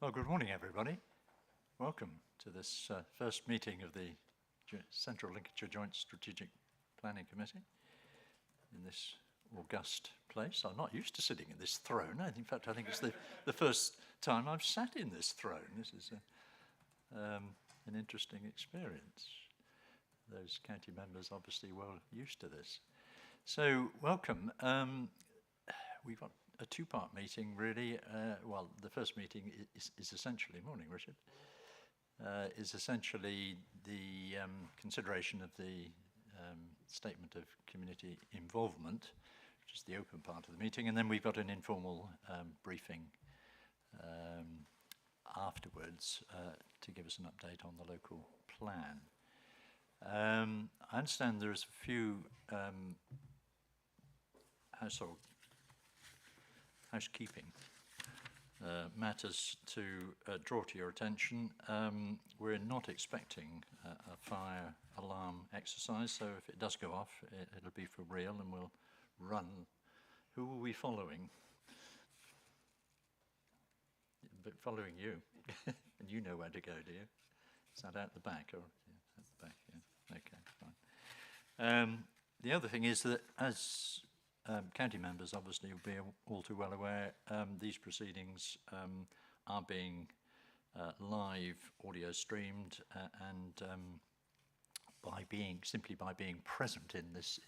Well, good morning, everybody. Welcome to this first meeting of the Central Lincolnshire Joint Strategic Planning Committee in this august place. I'm not used to sitting in this throne. In fact, I think it's the first time I've sat in this throne. This is an interesting experience. Those county members obviously well used to this. So, welcome. We've got a two-part meeting, really. Well, the first meeting is essentially, morning, Richard, is essentially the consideration of the statement of community involvement, which is the open part of the meeting, and then we've got an informal briefing afterwards to give us an update on the local plan. I understand there's a few housekeeping matters to draw to your attention. We're not expecting a fire alarm exercise, so if it does go off, it'll be for real and we'll run. Who will we following? But following you. And you know where to go, do you? Is that out the back? Or yeah, at the back, yeah. Okay, fine. The other thing is that as county members obviously will be all too well aware, these proceedings are being live audio streamed and simply by being present in this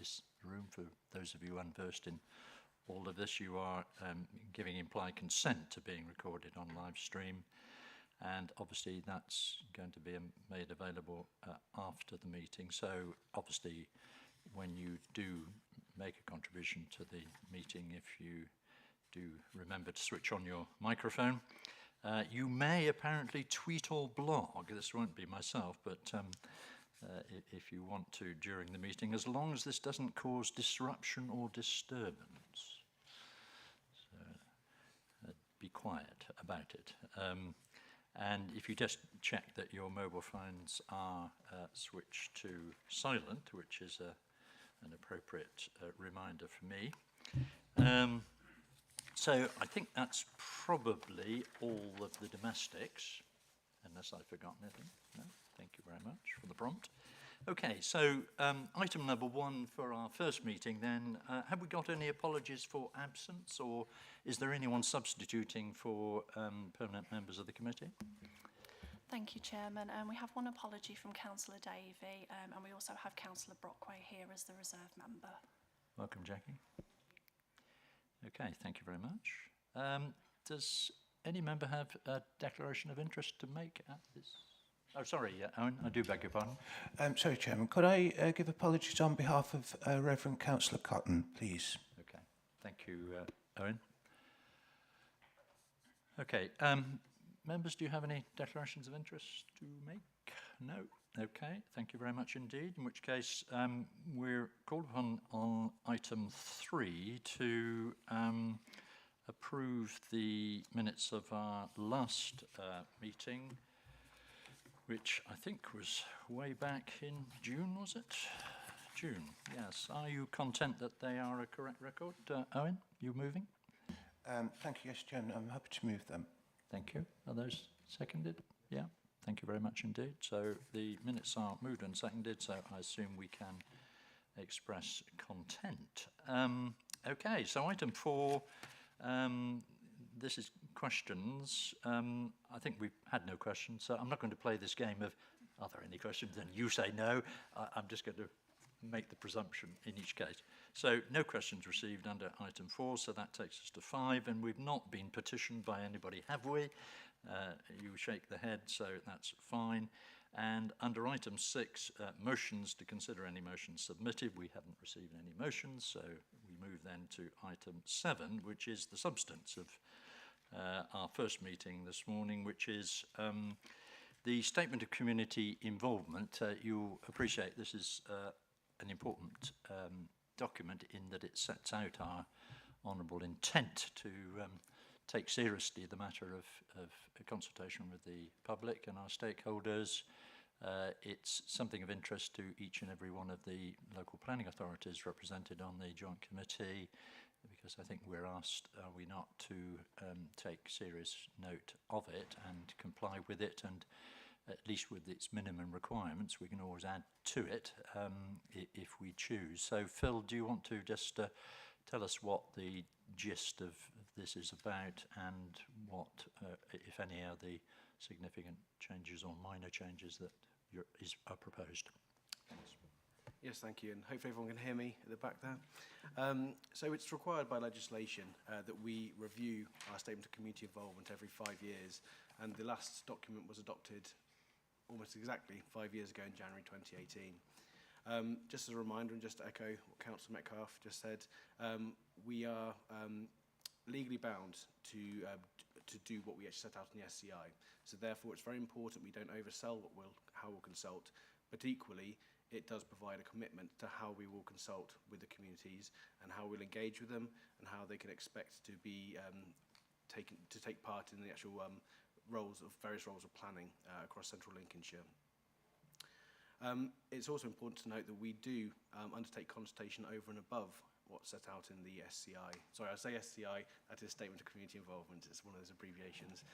room, for those of you unversed in all of this, you are giving implied consent to being recorded on live stream, and obviously that's going to be made available after the meeting. So obviously when you do make a contribution to the meeting, if you do remember to switch on your microphone. You may apparently tweet or blog, this won't be myself, but if you want to during the meeting, as long as this doesn't cause disruption or disturbance. So be quiet about it. And if you just check that your mobile phones are switched to silent, which is an appropriate reminder for me. So I think that's probably all of the domestics, unless I've forgotten anything. No, thank you very much for the prompt. Okay, so item number one for our first meeting then, have we got any apologies for absence, or is there anyone substituting for permanent members of the committee? Thank you, Chairman. We have one apology from Councillor Davey, and we also have Councillor Brockway here as the reserve member. Welcome, Jackie. Okay, thank you very much. Does any member have a declaration of interest to make at this? Oh, sorry, Owen, I do beg your pardon. Sorry, Chairman, could I give apologies on behalf of Reverend Councillor Cotton, please? Okay, thank you, Owen. Okay, members, do you have any declarations of interest to make? No? Okay, thank you very much indeed, in which case we're called upon on item 3 to approve the minutes of our last meeting, which I think was way back in June, was it? June, yes. Are you content that they are a correct record? Owen, you moving? Thank you, yes, Chairman, I'm happy to move them. Thank you. Are those seconded? Yeah, thank you very much indeed. So the minutes are moved and seconded, so I assume we can express content. Okay, so item 4, this is questions. I think we've had no questions, so I'm not going to play this game of, are there any questions? And you say no. I'm just going to make the presumption in each case. So no questions received under item 4, so that takes us to 5, and we've not been petitioned by anybody, have we? You shake the head, so that's fine. And under item 6, motions, to consider any motions submitted. We haven't received any motions, so we move then to item 7, which is the substance of our first meeting this morning, which is the statement of community involvement. You'll appreciate this is an important document in that it sets out our honourable intent to take seriously the matter of consultation with the public and our stakeholders. It's something of interest to each and every one of the local planning authorities represented on the joint committee, because I think we're asked, are we not, to take serious note of it and comply with it, and at least with its minimum requirements, we can always add to it if we choose. So, Phil, do you want to just tell us what the gist of this is about and what, if any, are the significant changes or minor changes that are proposed? Yes, thank you, and hopefully everyone can hear me at the back there. So it's required by legislation that we review our statement of community involvement every 5 years, and the last document was adopted almost exactly 5 years ago in January 2018. Just as a reminder, and just to echo what Councillor Metcalfe just said, we are legally bound to do what we actually set out in the SCI. So therefore, it's very important we don't oversell how we'll consult, but equally, it does provide a commitment to how we will consult with the communities and how we'll engage with them and how they can expect to be take part in the actual various roles of planning across central Lincolnshire. It's also important to note that we do undertake consultation over and above what's set out in the SCI. Sorry, I say SCI, that is Statement of Community Involvement. It's one of those abbreviations.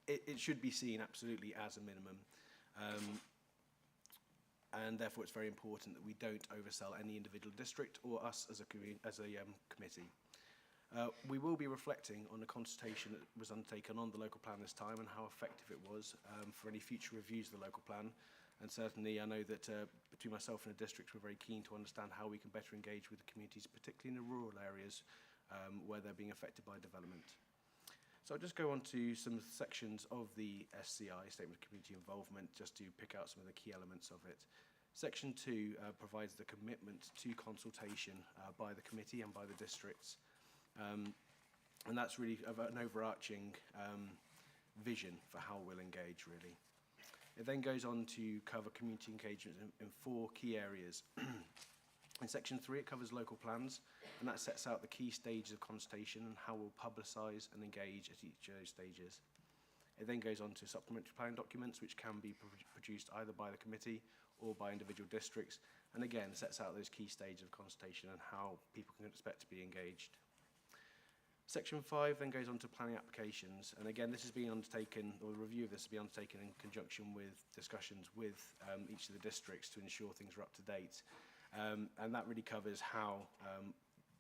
It should be seen absolutely as a minimum. And therefore it's very important that we don't oversell any individual district or us as a committee. We will be reflecting on the consultation that was undertaken on the local plan this time and how effective it was for any future reviews of the local plan. And certainly I know that between myself and the district, we're very keen to understand how we can better engage with the communities, particularly in the rural areas where they're being affected by development. So I'll just go on to some sections of the SCI, Statement of Community Involvement, just to pick out some of the key elements of it. Section 2 provides the commitment to consultation by the committee and by the districts. And that's really an overarching vision for how we'll engage, really. It then goes on to cover community engagement in 4 key areas. In section 3, it covers local plans, and that sets out the key stages of consultation and how we'll publicise and engage at each of those stages. It then goes on to supplementary planning documents, which can be produced either by the committee or by individual districts, and again sets out those key stages of consultation and how people can expect to be engaged. Section 5 then goes on to planning applications, and again this is being undertaken, or the review of this will be undertaken in conjunction with discussions with each of the districts to ensure things are up to date. And that really covers how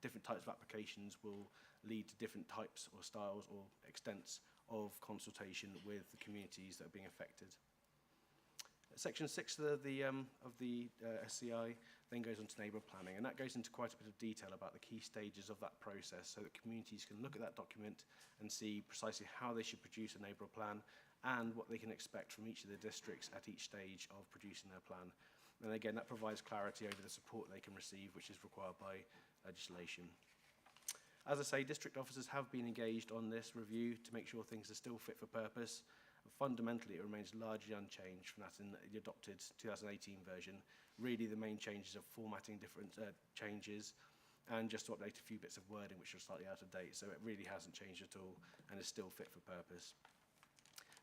different types of applications will lead to different types or styles or extents of consultation with the communities that are being affected. Section 6 of the SCI then goes on to neighbourhood planning, and that goes into quite a bit of detail about the key stages of that process so that communities can look at that document and see precisely how they should produce a neighbourhood plan and what they can expect from each of the districts at each stage of producing their plan. And again, that provides clarity over the support they can receive, which is required by legislation. As I say, district officers have been engaged on this review to make sure things are still fit for purpose. Fundamentally, it remains largely unchanged from that in the adopted 2018 version. Really, the main changes are formatting different changes and just to update a few bits of wording which are slightly out of date. So it really hasn't changed at all and is still fit for purpose.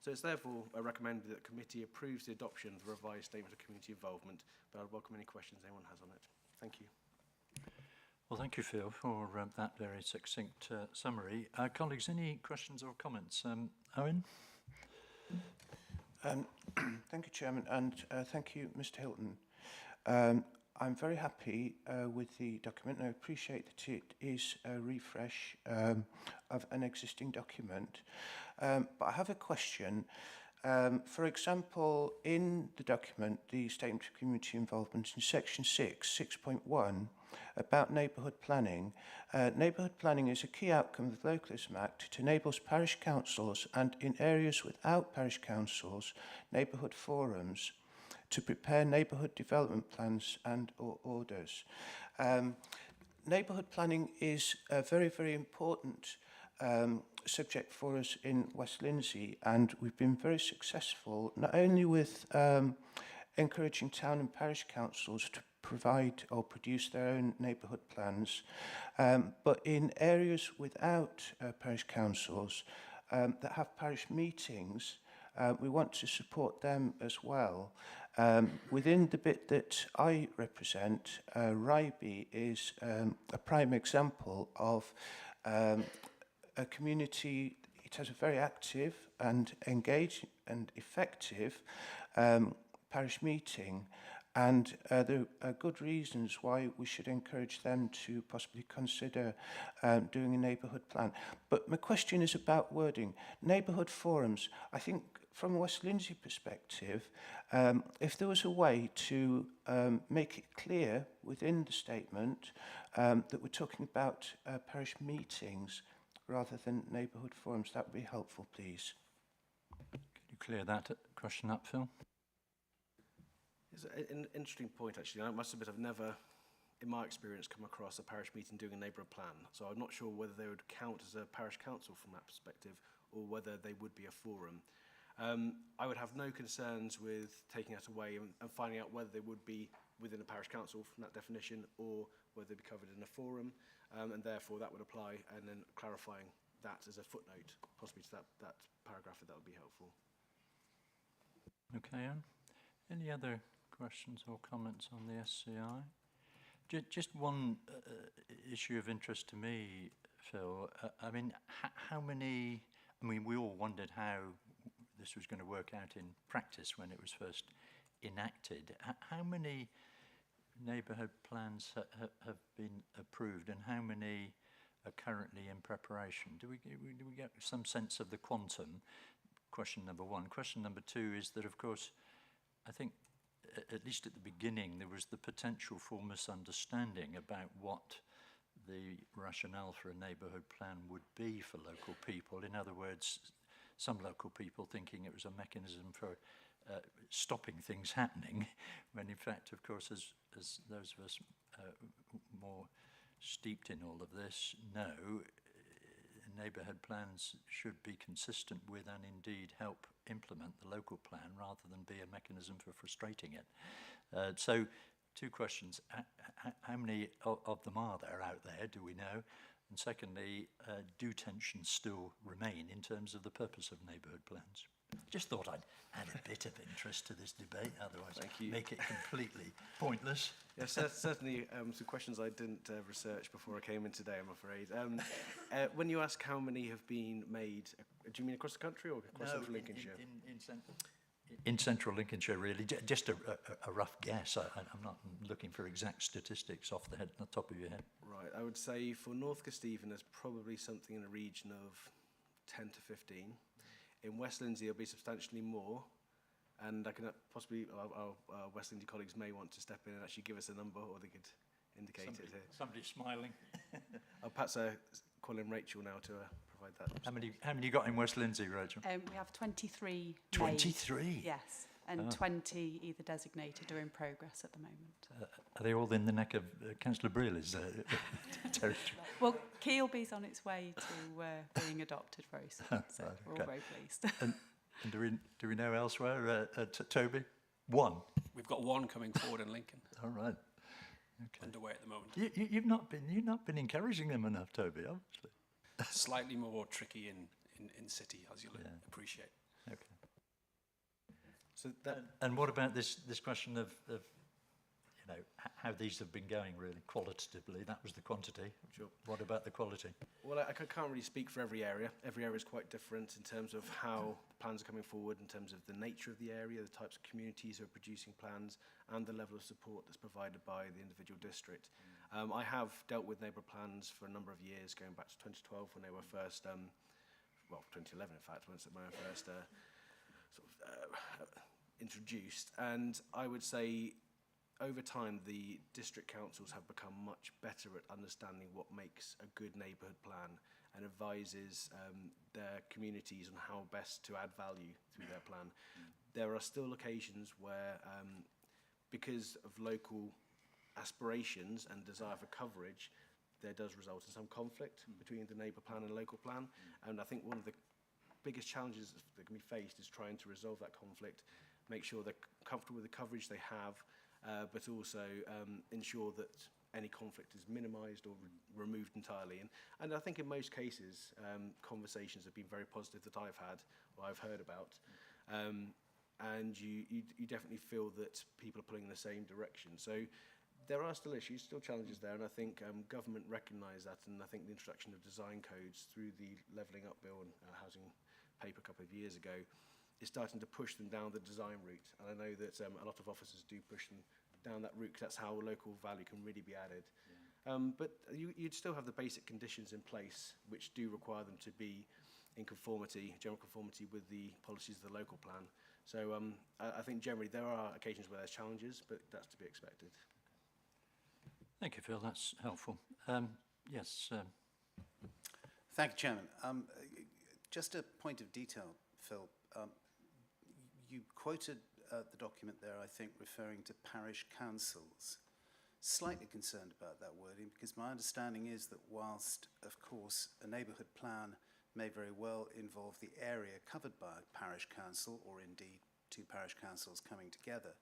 So it's therefore recommended that the committee approves the adoption of the revised Statement of Community Involvement, but I'd welcome any questions anyone has on it. Thank you. Well, thank you, Phil, for that very succinct summary. Colleagues, any questions or comments? Owen? Thank you, Chairman, and thank you, Mr. Hilton. I'm very happy with the document, and I appreciate that it is a refresh of an existing document. But I have a question. For example, in the document, the Statement of Community Involvement, in Section 6.1, about neighbourhood planning is a key outcome of the Localism Act. It enables parish councils and, in areas without parish councils, neighbourhood forums to prepare neighbourhood development plans and or orders. Neighbourhood planning is a very, very important subject for us in West Lindsey, and we've been very successful not only with encouraging town and parish councils to provide or produce their own neighbourhood plans, but in areas without parish councils that have parish meetings, we want to support them as well. Within the bit that I represent, Ryby is a prime example of a community. It has a very active and engaged and effective parish meeting, and there are good reasons why we should encourage them to possibly consider doing a neighbourhood plan. But my question is about wording. Neighbourhood forums, I think from a West Lindsey perspective, if there was a way to make it clear within the statement that we're talking about parish meetings rather than neighbourhood forums, that would be helpful, please. Can you clear that question up, Phil? It's an interesting point, actually. I must admit I've never, in my experience, come across a parish meeting doing a neighbourhood plan. So I'm not sure whether they would count as a parish council from that perspective or whether they would be a forum. I would have no concerns with taking that away and finding out whether they would be within a parish council from that definition or whether they'd be covered in a forum, and therefore that would apply, and then clarifying that as a footnote, possibly to that paragraph, if that would be helpful. Okay, Anne. Any other questions or comments on the SCI? Just one issue of interest to me, Phil. I mean, how many... I mean, we all wondered how this was going to work out in practice when it was first enacted. How many neighbourhood plans have been approved, and how many are currently in preparation? Do we get some sense of the quantum? Question number one. Question number two is that, of course, I think at least at the beginning there was the potential for misunderstanding about what the rationale for a neighbourhood plan would be for local people. In other words, some local people thinking it was a mechanism for stopping things happening, when in fact, of course, as those of us more steeped in all of this know, neighbourhood plans should be consistent with and indeed help implement the local plan rather than be a mechanism for frustrating it. So, two questions. How many of them are there out there, do we know? And secondly, do tensions still remain in terms of the purpose of neighbourhood plans? Just thought I'd add a bit of interest to this debate, otherwise make it completely pointless. Yes, certainly some questions I didn't research before I came in today, I'm afraid. When you ask how many have been made, do you mean across the country or across central Lincolnshire? In central Lincolnshire, really. Just a rough guess. I'm not looking for exact statistics off the top of your head. Right, I would say for North Kesteven there's probably something in the region of 10 to 15. In West Lindsey it'll be substantially more, and I can possibly, our West Lindsey colleagues may want to step in and actually give us a number, or they could indicate it here. Somebody's smiling. I'll perhaps call in Rachel now to provide that. How many you got in West Lindsey, Rachel? We have 23 23? made, yes, and 20 either designated or in progress at the moment. Are they all in the neck of Councillor Brealey's territory? Well, Keelby's on its way to being adopted very soon, so Right, we're okay. all very pleased. And do we know elsewhere? Toby? One? We've got one coming forward in Lincoln, All right. Okay. underway at the moment. You've not been encouraging them enough, Toby, obviously. Slightly more tricky in city, as you'll appreciate. Okay. So that, And what about this question of you know, how these have been going, really, qualitatively? That was the quantity. Sure. What about the quality? well, I can't really speak for every area. Every area is quite different in terms of how the plans are coming forward, in terms of the nature of the area, the types of communities who are producing plans, and the level of support that's provided by the individual district. I have dealt with neighbourhood plans for a number of years, going back to 2012 when they were first, 2011 in fact, when they were first introduced. And I would say over time, the district councils have become much better at understanding what makes a good neighbourhood plan and advises their communities on how best to add value through their plan. There are still occasions where, because of local aspirations and desire for coverage, there does result in some conflict between the neighbour plan and local plan. And I think one of the biggest challenges that can be faced is trying to resolve that conflict, make sure they're comfortable with the coverage they have, but also ensure that any conflict is minimised or removed entirely. And I think in most cases, conversations have been very positive that I've had or I've heard about. and you definitely feel that people are pulling in the same direction. So there are still issues, still challenges there, and I think government recognise that, and I think the introduction of design codes through the Levelling Up Bill and housing paper a couple of years ago is starting to push them down the design route. And I know that a lot of officers do push them down that route, 'cause that's how local value can really be added. But you'd still have the basic conditions in place which do require them to be in conformity, general conformity with the policies of the local plan. So I think generally there are occasions where there's challenges, but that's to be expected. Thank you, Phil. That's helpful. Yes. Thank you, Chairman. Just a point of detail, Phil. You quoted the document there, I think, referring to parish councils. Slightly concerned about that wording, because my understanding is that whilst, of course, a neighbourhood plan may very well involve the area covered by a parish council, or indeed two parish councils coming together,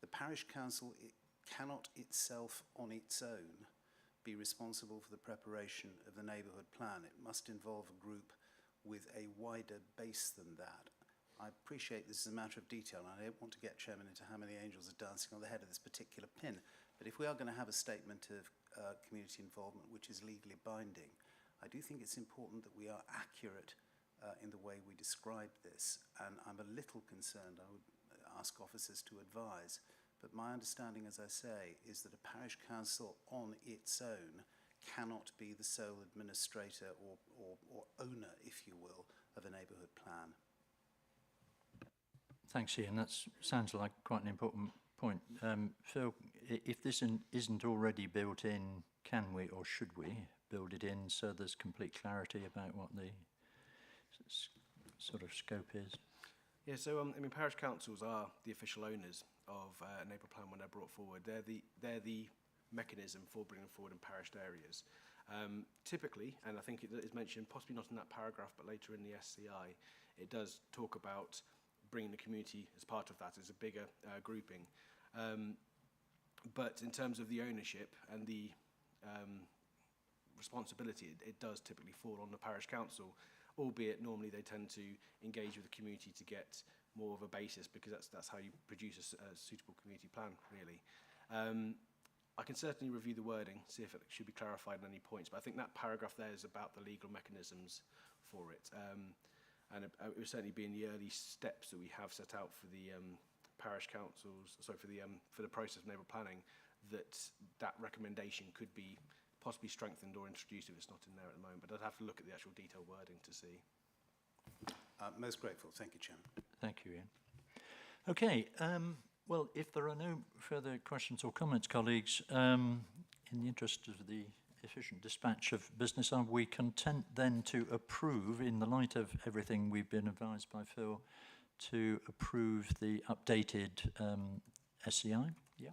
the parish council cannot itself on its own be responsible for the preparation of the neighbourhood plan. It must involve a group with a wider base than that. I appreciate this is a matter of detail, and I don't want to get Chairman into how many angels are dancing on the head of this particular pin, but if we are going to have a statement of community involvement which is legally binding, I do think it's important that we are accurate in the way we describe this, and I'm a little concerned. I would ask officers to advise, but my understanding, as I say, is that a parish council on its own cannot be the sole administrator or owner, if you will, of a neighbourhood plan. Thanks, Ian. That sounds like quite an important point. Phil, if this isn't already built in, can we or should we build it in so there's complete clarity about what the sort of scope is? Yeah, so I mean, parish councils are the official owners of a neighbourhood plan when they're brought forward. They're the mechanism for bringing forward in parished areas. Typically, and I think it is mentioned, possibly not in that paragraph, but later in the SCI, it does talk about bringing the community as part of that as a bigger grouping. But in terms of the ownership and the responsibility, it does typically fall on the parish council, albeit normally they tend to engage with the community to get more of a basis, because that's how you produce a suitable community plan, really. I can certainly review the wording, see if it should be clarified on any points, but I think that paragraph there is about the legal mechanisms for it. And it will certainly be in the early steps that we have set out for the parish councils, sorry, for the process of neighbourhood planning, that recommendation could be possibly strengthened or introduced if it's not in there at the moment. But I'd have to look at the actual detailed wording to see. Most grateful. Thank you, Chairman. Thank you, Ian. Okay, well, if there are no further questions or comments, colleagues, in the interest of the efficient dispatch of business, are we content then to approve, in the light of everything we've been advised by Phil, to approve the updated SCI? Yeah,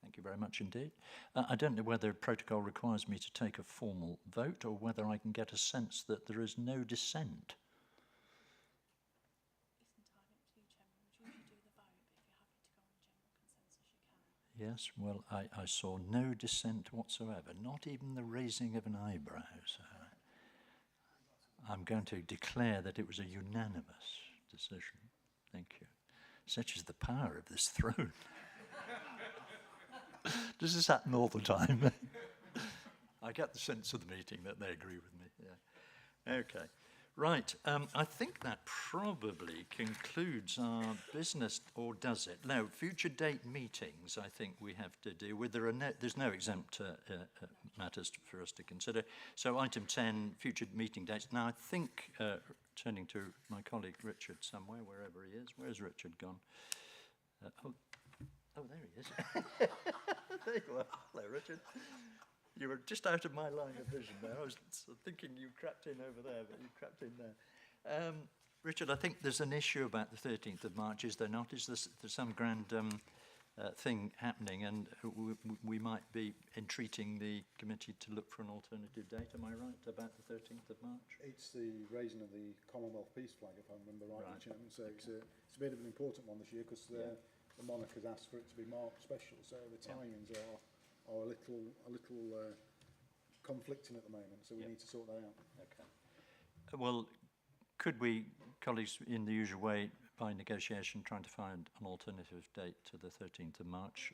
thank you very much indeed. I don't know whether protocol requires me to take a formal vote or whether I can get a sense that there is no dissent. Yes, well, I saw no dissent whatsoever, not even the raising of an eyebrow. So I'm going to declare that it was a unanimous decision. Thank you. Such is the power of this throne. Does this happen all the time? I get the sense of the meeting that they agree with me. Yeah. Okay. Right, I think that probably concludes our business, or does it? No, future date meetings I think we have to deal with. There's no exempt matters for us to consider. So item 10, future meeting dates. Now I think, turning to my colleague Richard somewhere, wherever he is. Where's Richard gone? Oh, there he is. There you are. Hello, Richard. You were just out of my line of vision there. I was thinking you crept in over there, but you crept in there. Richard, I think there's an issue about the 13th of March, is there not? Is there some grand thing happening, and we might be entreating the committee to look for an alternative date? Am I right about the 13th of March? It's the raising of the Commonwealth Peace Flag, if I remember rightly, Chairman. So it's a bit of an important one this year, because the monarch has asked for it to be marked special, so the timings are a little conflicting at the moment, so we need to sort that out. Okay. Well, could we, colleagues, in the usual way, by negotiation, trying to find an alternative date to the 13th of March,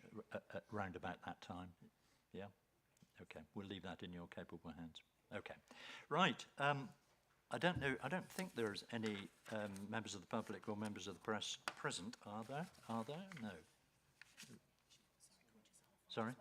round about that time. Yeah? Okay, we'll leave that in your capable hands. Okay. Right. I don't know, I don't think there's any members of the public or members of the press present, are there? Are there? No. Sorry?